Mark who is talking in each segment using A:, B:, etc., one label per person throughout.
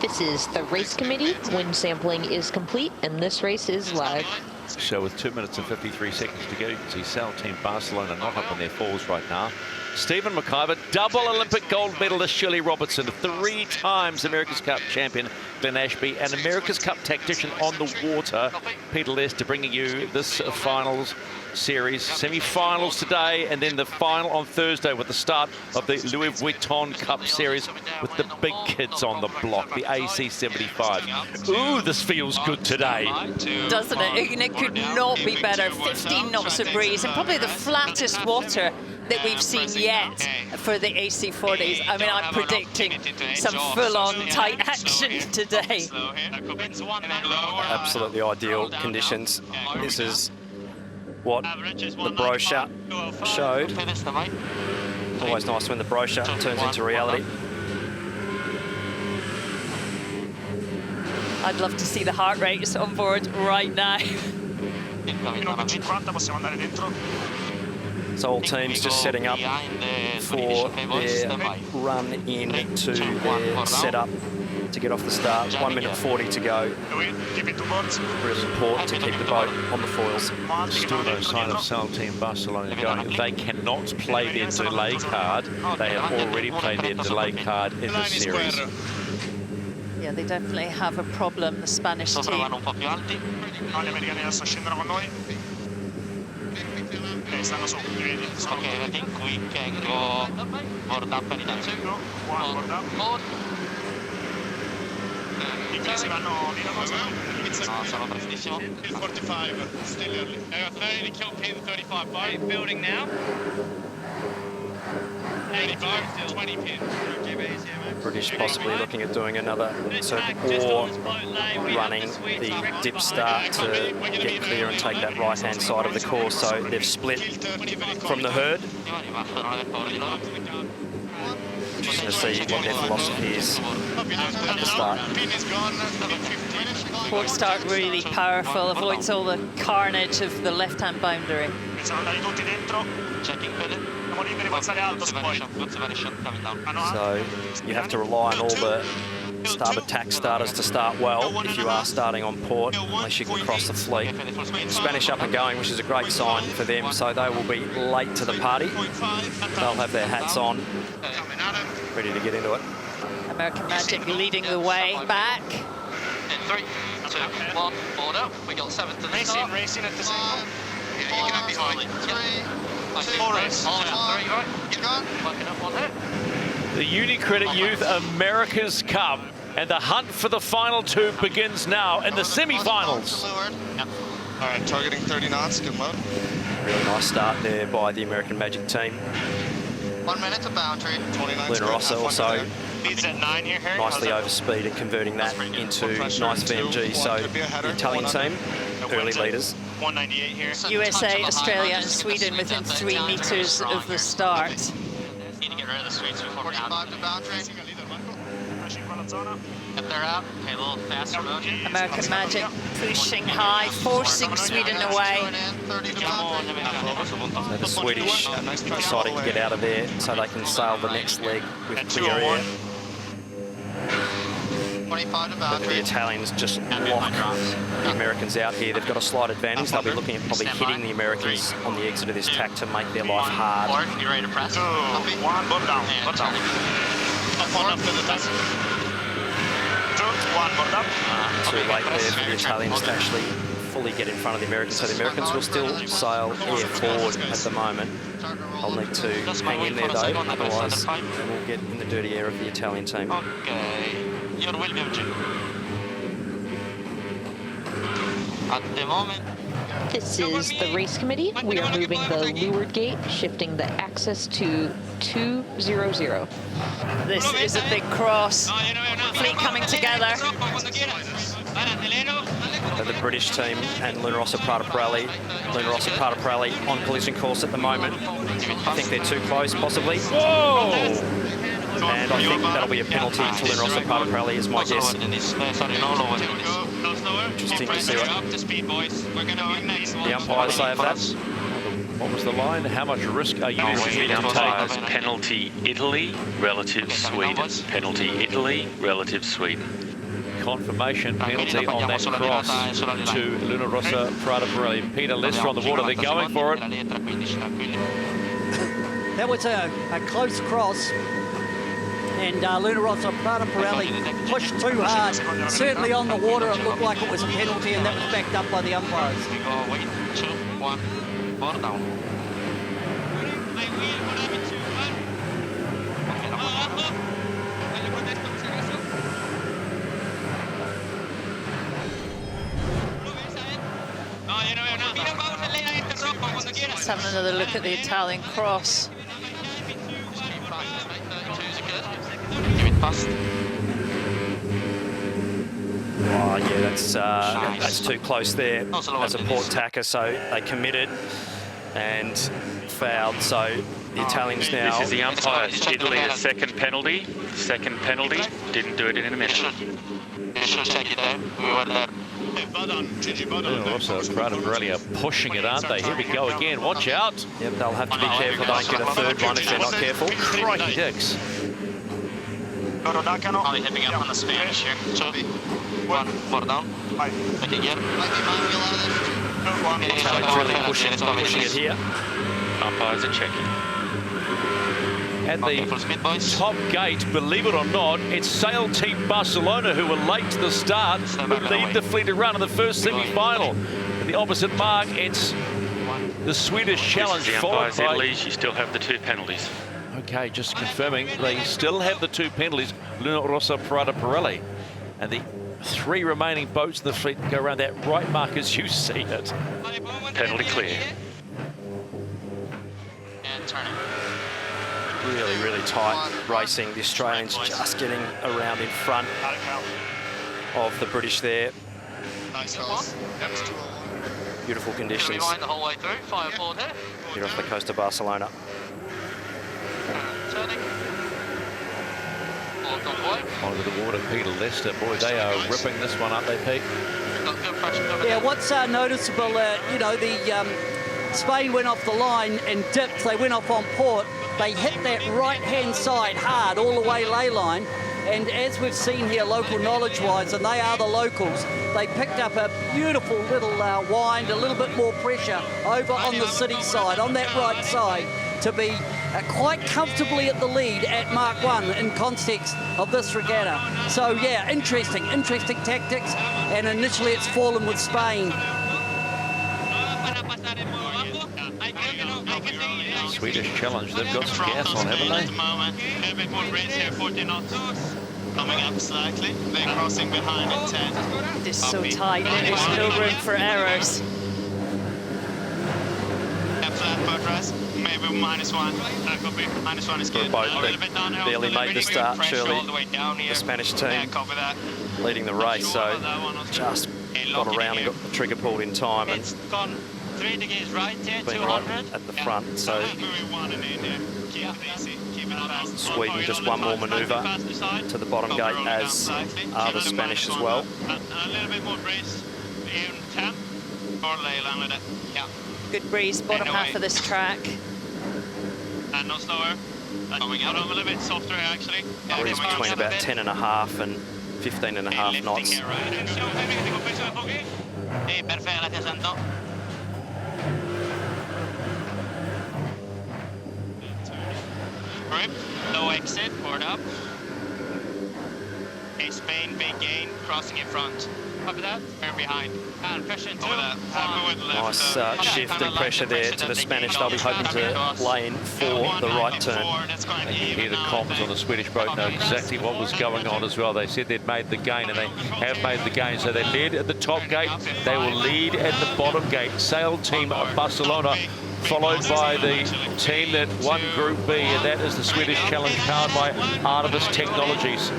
A: This is the race committee. Wind sampling is complete, and this race is live.
B: So with 2 minutes and 53 seconds to go, you can see Sail Team Barcelona not up on their fours right now. Stephen McIver, double Olympic gold medalist Shirley Robertson, 3 times America's Cup champion Glenn Ashby, and America's Cup tactician on the water, Peter Lester, bringing you this finals series. Semi-finals today, and then the final on Thursday with the start of the Louis Vuitton Cup series with the big kids on the block, the AC75. Ooh, this feels good today.
C: Doesn't it? And it could not be better. 15 knots of breeze and probably the flattest water that we've seen yet for the AC40s. I mean, I'm predicting some full-on tight action today.
D: Absolutely ideal conditions. This is what the brochure showed. Always nice when the brochure turns into reality.
C: I'd love to see the heart rates on board right now.
D: So all teams just setting up for their run into their setup to get off the start. 1 minute 40 to go. Really important to keep the boat on the foils.
B: Still no sign of Sail Team Barcelona going. They cannot play their delay card. They have already played their delay card in this series.
C: Yeah, they definitely have a problem, the Spanish team.
E: Building now. 85, 20 pin.
D: British possibly looking at doing another circuit or running the dip start to get clear and take that right-hand side of the course. So they've split from the herd. Interesting to see what their philosophy is at the start.
C: Port start really powerful, avoids all the carnage of the left-hand boundary.
D: So you have to rely on all the starboard tack starters to start well if you are starting on port, unless you can cross the fleet. Spanish up and going, which is a great sign for them, so they will be late to the party. They'll have their hats on, ready to get into it.
C: American Magic leading the way back.
E: In 3, 2, 1, board up. We got 7th to the start. Racing at the same time. Yeah, you can be behind. 4 race. 3, right? Fucking up on that.
B: The Unicredit Youth America's Cup, and the hunt for the final 2 begins now in the semi-finals.
F: All right, targeting 30 knots, good load.
D: Really nice start there by the American Magic team.
F: 1 minute to boundary. 29.
D: Luna Rossa also
E: Leads at 9 here.
D: nicely overspeed and converting that into nice VMG. So the Italian team, early leaders.
E: 198 here.
C: USA, Australia and Sweden within 3 meters of the start.
E: Need to get rid of the streets before we
F: 45 to boundary.
E: If they're out, okay, a little faster motion.
C: American Magic pushing high, forcing Sweden away.
F: 30 to boundary.
D: So the Swedish deciding to get out of there so they can sail the next leg with clear air.
F: 25 to
D: But
F: boundary.
D: the Italians just lock the Americans out here. They've got a slight advantage. They'll be looking at probably hitting the Americans on the exit of this tack to make their life hard.
E: Or, you ready to press? 2, 1, board down. Board down. Up to the test. 2, 1, board up.
D: Too late there for the Italians to actually fully get in front of the Americans. So the Americans will still sail air forward at the moment. They'll need to hang in there though, otherwise they will get in the dirty air of the Italian team.
E: Okay. Your will be at the moment.
A: This is the race committee. We are moving the leeward gate, shifting the axis to 200.
C: This is a big cross. Fleet coming together.
D: So the British team and Luna Rossa Prata Pirelli. Luna Rossa Prata Pirelli on collision course at the moment. I think they're too close, possibly.
B: Whoa!
D: And I think that'll be a penalty to Luna Rossa Prata Pirelli, is my guess. Interesting to see what the umpires say of that.
B: What was the line? How much risk are you
G: The
B: willing to
G: umpires
B: take?
G: penalty Italy relative Sweden. Penalty Italy relative Sweden.
B: confirmation penalty on that cross to Luna Rossa Prada Pirelli. Peter Lester on the water, they're going for it.
G: That was a close cross, and Luna Rossa Prada Pirelli pushed too hard. Certainly on the water, it looked like it was a penalty, and that was backed up by the umpires.
E: 2, 1, 4 down.
C: Let's have another look at the Italian cross.
E: Give it fast.
D: Oh, yeah, that's too close there as a port tacker, so they committed and fouled. So the Italians now...
H: This is the umpire. Italy, a second penalty. Didn't do it in a minute.
E: You should check it out. We were there.
B: Luna Rossa Prada Pirelli are pushing it, aren't they? Here we go again. Watch out.
D: Yep, they'll have to be careful. Don't get a third one if they're not careful.
B: Crikey dicks.
E: Are we heading up on the Spanish here? 2, 1, 4 down. Back again.
D: Italians really pushing it here.
H: Umpires are checking.
B: At the top gate, believe it or not, it's Sail Team Barcelona who were late to the start, who lead the fleet to run in the first semi-final. At the opposite mark, it's the Swedish challenge,
H: The
B: followed
H: umpires,
B: by...
H: Italy, you still have the 2 penalties.
B: Okay, just confirming, they still have the 2 penalties, Luna Rossa Prada Pirelli. And the 3 remaining boats in the fleet go around that right mark as you see it.
H: Penalty clear.
E: And turn it.
D: Really, really tight racing. The Australians just getting around in front of the British there.
F: Nice cross.
D: Beautiful conditions
E: Rewind the whole way through. Fire forward here.
D: here off the coast of Barcelona.
E: Turning. Forward on the way.
B: Onto the water, Peter Lester. Boy, they are ripping this one up, they, Pete.
E: Got good pressure coming
G: Yeah,
E: in.
G: what's noticeable, you know, the Spain went off the line and dipped. They went off on port. They hit that right-hand side hard all the way ley line. And as we've seen here, local knowledge-wise, and they are the locals, they picked up a beautiful little wind, a little bit more pressure over on the city side, on that right side, to be quite comfortably at the lead at Mark 1 in context of this regatta. So yeah, interesting tactics, and initially it's fallen with Spain.
B: Swedish challenge, they've got some gas on, haven't they?
F: A bit more breeze here, 40 knots. Coming up slightly. They're crossing behind at 10.
C: It is so tight, there's no room for errors.
F: A flat boat rest, maybe -1. That could be -1 is
D: For a
F: good.
D: boat
F: A little bit downhill.
D: barely made the start,
F: Pressure
D: surely.
F: all the way down here.
D: The Spanish team
F: Yeah, copy that.
D: leading the race, so just got around and got the trigger pulled in time and
F: It's gone 3 degrees right here,
D: been right
F: 200.
D: at the front. So
F: Moving 1 and in here. Keep it easy, keep it fast.
D: Sweden just one more manoeuvre to the bottom gate, as are the Spanish as well.
F: A little bit more breeze, even 10, or lay line with it. Yeah,
C: Good breeze, bottom half of this track.
F: and no slower. Coming out a little bit softer here, actually. Yeah,
D: Breeze
F: coming up
D: between
F: a
D: about
F: bit.
D: 10.5 and 15.5
F: Lifting
D: knots.
F: here, right? Perfetto, ti sento. Grip, low exit, board up. Okay, Spain, big gain, crossing in front. Copy that, turn behind. And pressure into that.
D: Nice shift and pressure there to the Spanish. They'll be hoping to lay in for the right turn.
B: They can hear the comms on the Swedish boat, know exactly what was going on as well. They said they'd made the gain, and they have made the gain. So they led at the top gate. They will lead at the bottom gate. Sail Team of Barcelona, followed by the team that won Group B, and that is the Swedish Challenge, powered by Artemis Technologies.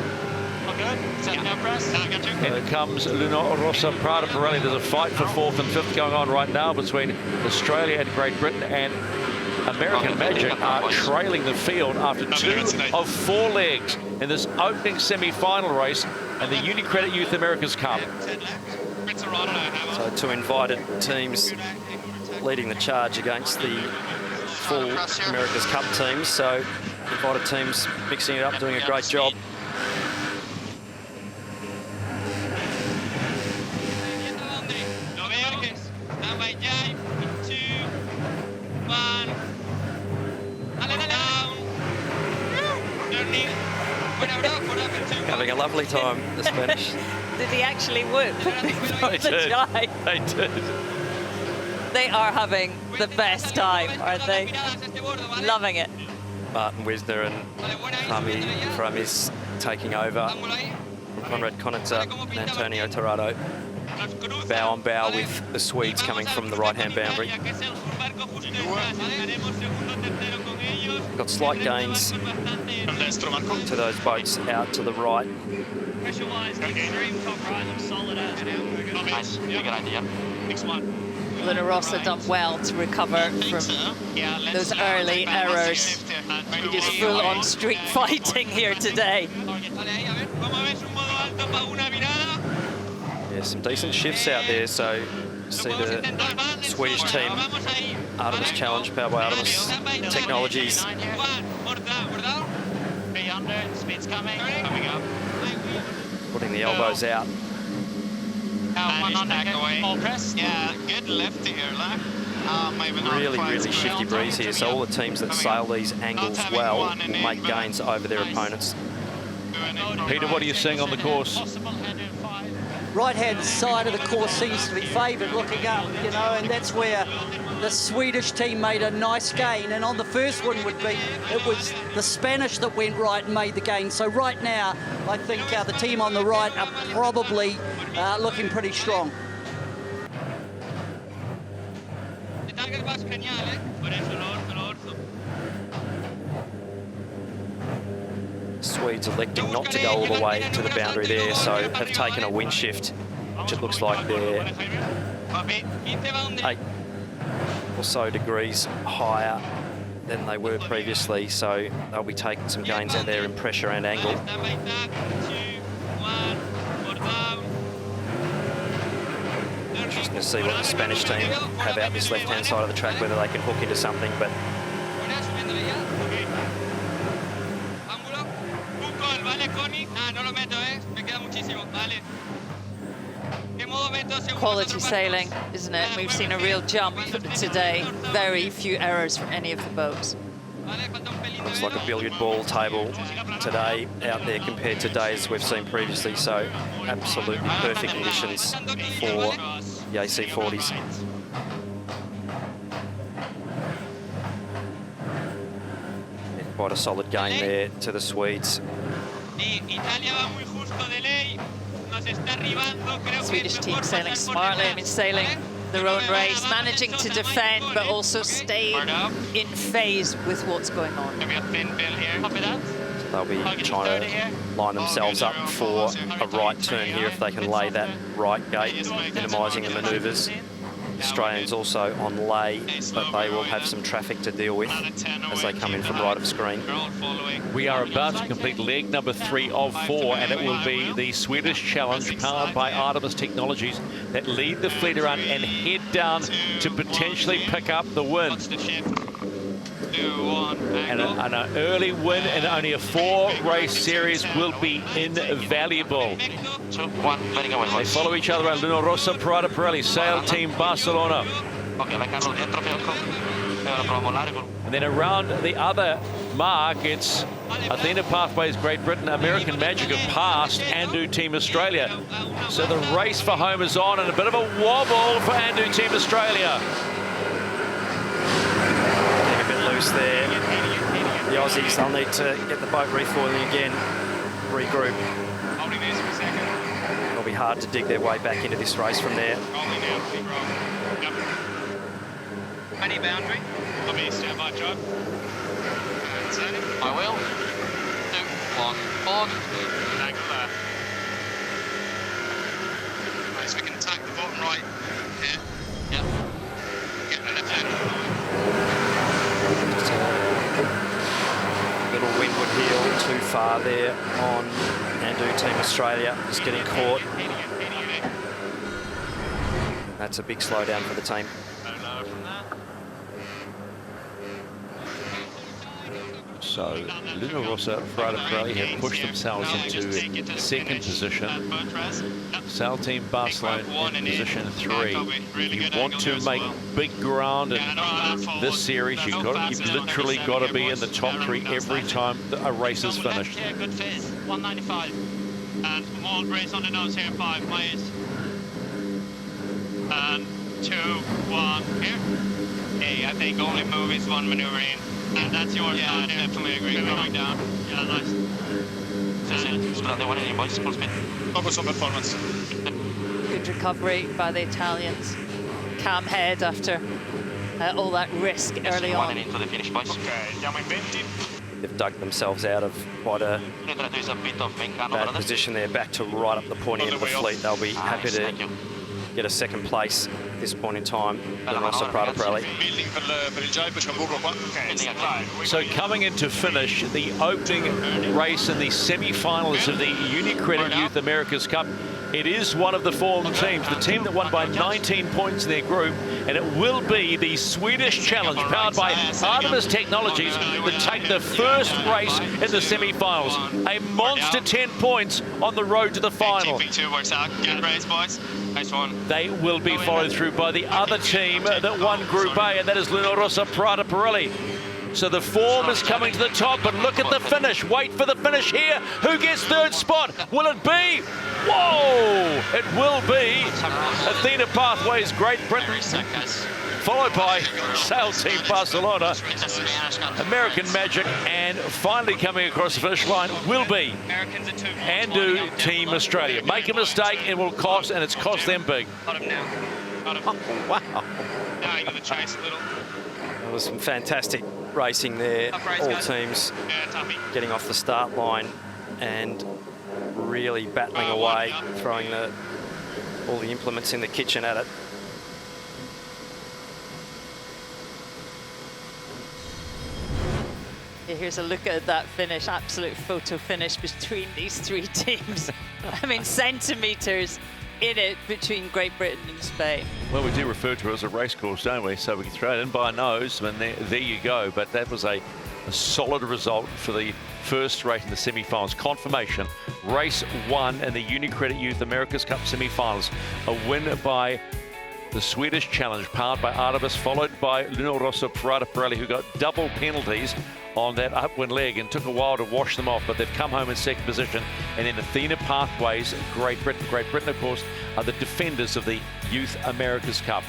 B: Here comes Luna Rossa Prada Pirelli. There's a fight for 4th and 5th going on right now between Australia and Great Britain, and American Magic are trailing the field after 2 of 4 legs in this opening semi-final race and the Unicredit Youth America's Cup.
D: So 2 invited teams leading the charge against the full America's Cup teams. So invited teams mixing it up, doing a great job. Having a lovely time, the Spanish.
C: Did he actually whoop?
B: They did. They did.
C: They are having the best time, aren't they? Loving it.
D: Martin Wisner and Framis taking over. Conrad Konitzer and Antonio Torrado. Bow on bow with the Swedes coming from the right-hand boundary. Got slight gains to those boats out to the right.
E: Nice, good idea.
C: Luna Rossa done well to recover from those early errors. It is full-on street fighting here today.
D: Yeah, some decent shifts out there, so see the Swedish team, Artemis Challenge, powered by Artemis Technologies. Putting the elbows out.
F: Yeah, good left here,
D: Really, really shifty breeze here, so all the teams that sail these angles well make gains over their opponents.
B: Peter, what are you seeing on the course?
G: Right-hand side of the course seems to be favoured looking up, you know, and that's where the Swedish team made a nice gain. And on the first one it was the Spanish that went right and made the gain. So right now, I think the team on the right are probably looking pretty strong.
D: Swedes electing not to go all the way to the boundary there, so have taken a wind shift, which it looks like they're 8 or so degrees higher than they were previously, so they'll be taking some gains out there in pressure and angle. Interesting to see what the Spanish team have out this left-hand side of the track, whether they can hook into something, but
C: Quality sailing, isn't it? We've seen a real jump today. Very few errors from any of the boats.
D: looks like a billiard ball table today out there compared to days we've seen previously, so absolutely perfect conditions for the AC40s. Quite a solid game there to the Swedes.
C: Swedish team sailing smartly, I mean sailing their own race, managing to defend but also stay in phase with what's going on.
D: They'll be trying to line themselves up for a right turn here if they can lay that right gate, minimising the manoeuvres. Australians also on lay, but they will have some traffic to deal with as they come in from right of screen.
B: We are about to complete leg number 3 of 4, and it will be the Swedish Challenge powered by Artemis Technologies that lead the fleet around and head down to potentially pick up the win. And an early win in only a 4-race series will be invaluable. They follow each other around. Luna Rossa, Prada Pirelli, Sail Team Barcelona. And then around the other mark, it's Athena Pathways Great Britain, American Magic have passed Andu Team Australia. So the race for home is on, and a bit of a wobble for Andu Team Australia.
D: Getting a bit loose there. The Aussies, they'll need to get the boat refoiling again, regroup. It'll be hard to dig their way back into this race from there.
F: Any boundary? I'll be standby job.
E: I will. 2, 1, board.
F: Right, so we can attack the bottom right here.
E: Yep.
F: Get the left hand.
D: Little windward heel too far there on Andu Team Australia, just getting caught. That's a big slowdown for the team.
B: So Luna Rossa, Prada Pirelli have pushed themselves into second position. Sail Team Barcelona in position 3. You want to make big ground in this series. You've literally got to be in the top 3 every time a race is finished.
F: Yeah, good fit. 195. And more race on the nose here. 5 ways. And 2, 1 here. Hey, I think only move is 1 maneuver in. And that's yours. Yeah, I definitely agree. Going down. Yeah, nice. Focus on performance.
C: Good recovery by the Italians. Calm head after all that risk early on.
F: Okay, andiamo in 20.
D: They've dug themselves out of quite a bad position there, back to right up the pointy end of the fleet. They'll be happy to get a second place at this point in time. Unicredit Prada Pirelli.
B: So coming into finish, the opening race in the semi-finals of the Unicredit Youth America's Cup, it is one of the form teams, the team that won by 19 points in their group, and it will be the Swedish Challenge, powered by Artemis Technologies, that take the first race in the semi-finals. A monster 10 points on the road to the final.
F: GP2 works out. Good race, boys. Nice one.
B: They will be followed through by the other team that won Group A, and that is Unicredit Prada Pirelli. So the form is coming to the top, but look at the finish. Wait for the finish here. Who gets third spot? Will it be? Whoa! It will be Athena Pathways, Great Britain, followed by Sail Team Barcelona, American Magic, and finally coming across the finish line will be Andu Team Australia. Make a mistake, it will cost, and it's cost them big. Oh, wow.
F: Now you got the chase a little.
D: There was some fantastic racing there. All teams getting off the start line and really battling away, throwing all the implements in the kitchen at it.
C: Here's a look at that finish, absolute photo finish between these 3 teams. I mean, centimetres in it between Great Britain and Spain.
B: Well, we do refer to it as a race course, don't we? So we can throw it in by nose, and there you go. But that was a solid result for the first race in the semi-finals. Confirmation, race 1 in the Unicredit Youth America's Cup semi-finals. A win by the Swedish Challenge, powered by Artemis, followed by Unicredit Prada Pirelli, who got double penalties on that upwind leg and took a while to wash them off, but they've come home in second position. And then Athena Pathways, Great Britain. Great Britain, of course, are the defenders of the Youth America's Cup.